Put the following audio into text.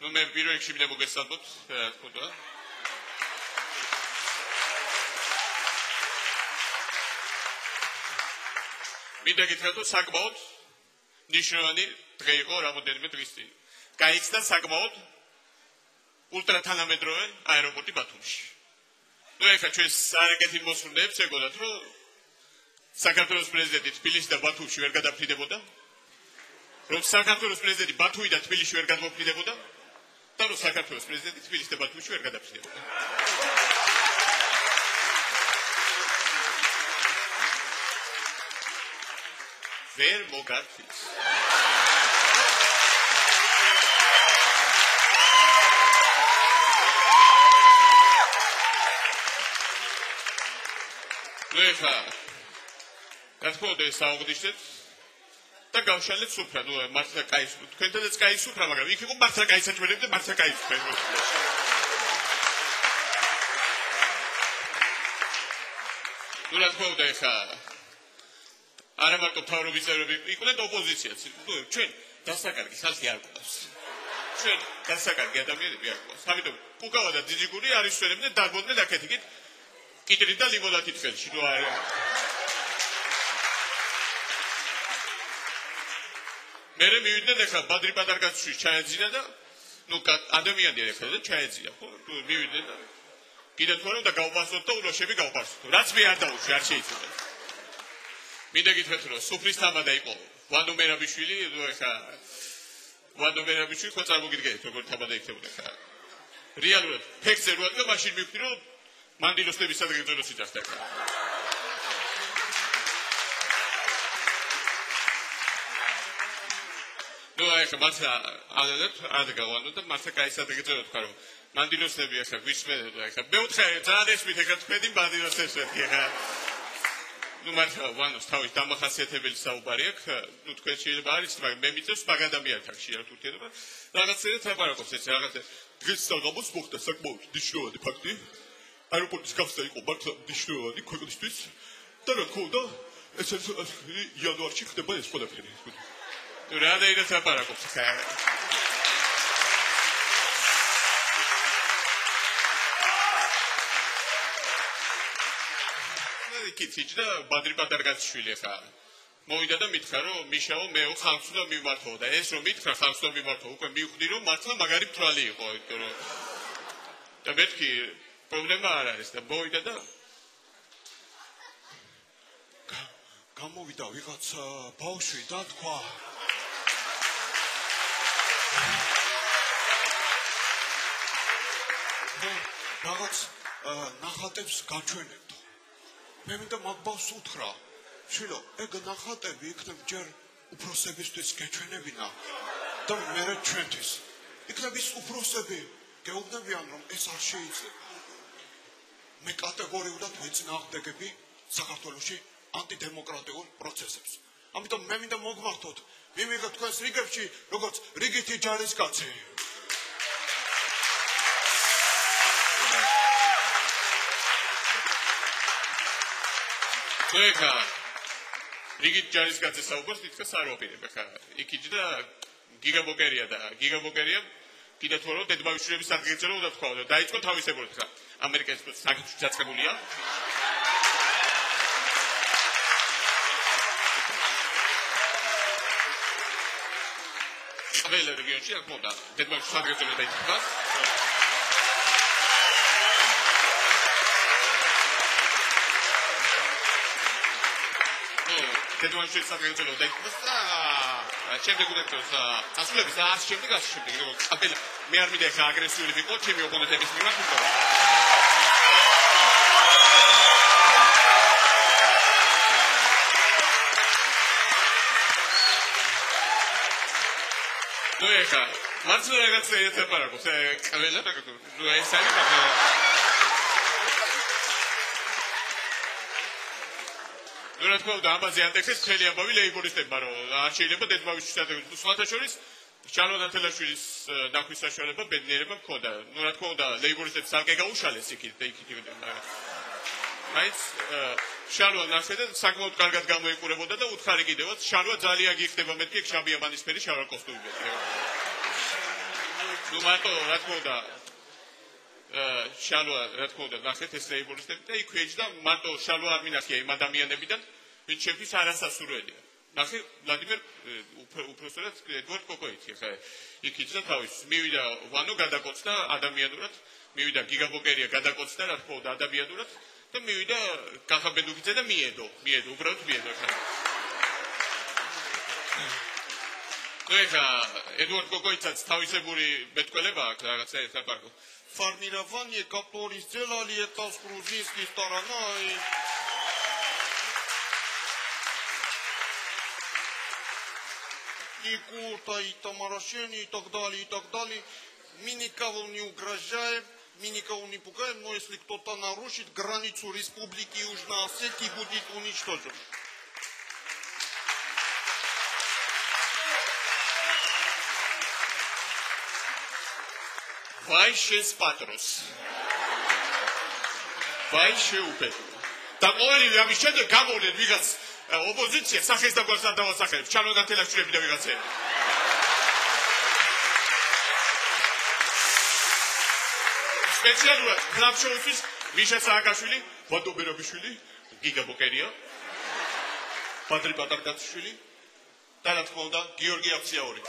ნუ მე პირველ რიგში მინდა მოგესალმოთ, რა თქმა უნდა. მინდა გითხრათ, რომ საკმაოდ ნიშნავანი დღე იყო რამოდენიმე დღის წინ. გაიხსნა საკმაოდ ულტრათანამედროვე აეროპორტი ბათუმში. ნუ ეხლა ჩვენ სარგეთით მოსვლებს ეგონათ, რომ საქართველოს პრეზიდენტი თბილისში და ბათუმში ვერ გადაფრინდებოდა, რომ საქართველოს პრეზიდენტი ბათუმი და თბილისში ვერ გადმოფრინდებოდა და რომ საქართველოს პრეზიდენტი თბილისში და ბათუმში ვერ გადაფრინდებოდა. ვერ მოგართვით. ეხლა რა თქმა უნდა ეს აუღნიშნეთ და გავშალეთ სუფრა, ნუ მართლა კაი, თქვენთანაც კაი სუფრა, მაგრამ იქ იყო მართლა კაი საჭმელები და მართლა კაი სუფრა. ნუ რა თქმა უნდა ეხლა არა მარტო მთავრობის წევრები იყვნენ და ოპოზიციაც. ჩვენ დასაკარგი ხალხი არ გვყავს. ჩვენ დასაკარგი ადამიანები არ გვყავს. ამიტომ უკავა და ძიძიგური არის სვენებდნენ დაგმოდნენ აქეთ-იქით კიტრი და ლიმონათით ხელში. ნუ არა. მე მივიდნენ ეხლა ბადრი პატარკაცში ჩაეძინა და ნუ ადამიანები ეხლა და ჩაეძინა. ხო, მივიდნენ და კიდე თუ არა და გავბასოთ და ულოშები გავბასოთ. რაც მე არ დაუშვი, არ შეიძლება. მინდა გითხრათ, რომ სუფრის თამადა იყო ვანდო მერაბიშვილი, ეხლა ვანდო მერაბიშვილი ხო წარმოგიდგენთ, როგორ თამადა იქნებოდა ხა. რეალურად ფექსზე რო ადგა, მაშინ მივხვდი, რომ მანდილოსების სადღერძელოს იძახდა ხა. ნუ ეხლა მართლა ადგა ვანდო და მართლა კაი სადღერძელო თქვა, რომ მანდილოსები ეხლა გვისმენთ და ეხლა მე ვთხარ, ძალიან ესმით ეხლა თქვენი მანდილოსებს ეხლა. ნუ მართლა ვანოს თავის დამახასიათებელი საუბარი აქვს, ნუ თქვენ შეიძლება არის, მაგრამ მე მიწევს მაგ ადამიანთან ხშირად ურთიერთობა. რაღაცეა თეპარაკობს ეს რაღაცა. დღეს საღამოს მოხდა საკმაოდ მნიშვნელოვანი ფაქტი. აეროპორტის გახსნა იყო მართლა მნიშვნელოვანი ქვეყნისთვის და რა თქმა უნდა, ეს იანვარში ხდება ეს ყველაფერი. ნუ რადგან თეპარაკობს ხა. კიჩი და ბადრი პატარკაცშვილი ხა. მოვიდა და მითხრა, რომ მიშაო მეო ხალხს უნდა მიმართო და ეს რომ მითხრა ხალხს უნდა მიმართო, უკვე მივხვდი, რომ მართლა მაგარი მთვალი იყო, იმიტომ რომ და მეთქი პრობლემა არ არის და მოვიდა და გამოვიდა ვიღაც ბავშვი და თქვა რაღაც ნახატებს გაჩვენებთ. მე მინდა მაგ ბავშვს უთხრა, შვილო, ეგ ნახატები იქნებ ჯერ უფროსებისთვის გეჩვენებინა და მერე ჩვენთვის. იქნებ ის უფროსები გეუბნებიან, რომ ეს არ შეიძლება. მე კატეგორიულად ვეწინააღმდეგები საქართველოში ანტიდემოკრატიულ პროცესებს. ამიტომ მე მინდა მოგმართოთ, მივიღეთ თქვენს რიგებში, როგორც რიგითი ჯარისკაცი. ეხლა რიგით ჯარისკაცი საუბარს თითქოს არ ვაპირებ ხა. იქით და გიგაბოკერია კიდე თუ არა დედმამიშვილების ადგილზეო უნდა თქვა და დაიწყო თავისებურად ხა. ამერიკის საკითხი დაწყებულია. ყველა რეგიონში არ მოდა დედმამიშვილის ადგილზეო დაიწყო. დედმამიშვილის ადგილზეო დაიწყო და შემდეგ უდექნოს ასულების და შემდეგ აბელა მე არ მინდა ხა აგრესიული ვიყო ჩემი ოპონენტების მიმართ უკვე. ნუ ეხა მართლა რაღაცა ეთეპარაკობს ყველა ნუ ეს არის ნუ რა თქმა უნდა ამაზე ანდექსეს ხელი ამბავი ლეიბორისტებმა რომ არ შეიძლება დედმამიშვილის ადგილზე სხვათა შორის შალვა ნათელაშვილის ნახვის საშუალება ბედნიერება მქონდა. ნუ რა თქმა უნდა ლეიბორისტებს ალკე გაუშალეს იქით და იქით მაინც შალვა ნახე და საკმაოდ კარგად გამოიყურებოდა და უთხარი კიდევაც შალვა ძალიან გიხდება მეთქი შაბი ამანისფერი შავარ კოსტუმი. ნუ მარტო რა თქმა უნდა შალვა რა თქმა უნდა ნახეთ ეს ლეიბორისტები და იქ ვეჯდა მარტო შალვა არ მინახია იმ ადამიანებიდან ვინც შეფის არასასურველია ნახე ვლადიმერ უпроსტად ედვარდ კოკოიცი ხა იქ იძა თავის მივიდა ვანო გადაკოცდა ადამიანურად მივიდა გიგაბოკერია გადაკოცდა რა თქმა უნდა ადამიანურად და მივიდა კახაბედუქიძე და მიედო უბრალოდ მიედო ხა Эдуард Кокоицац თავისებური მეტყველება აქვს რაღაცა ეთაპაკო. Формирование, который сделали это с грузинской стороной. И Курта, и Тамарашени, и так далее, и так далее. Мы никого не угрожаем, мы никого не пугаем, но если кто-то нарушит границу Республики Южная Осетия, будет уничтожен. Vai შენს პატრონს. Vai შეუფეთო. და ყოველივე ამის შემდეგ გამოვლენ ვიღაც ოპოზიცია სახეს და გვარს არ დავასახელებს. ჩანოდა თელაშვილები და ვიღაცები. სპეციალურად კლაბ-შოუს მიშა სააკაშვილი, ვადო ბერაბიშვილი, გიგა ბოკერია, პატრი პატარკაშვილი და რა თქმა უნდა გიორგი აფციაური.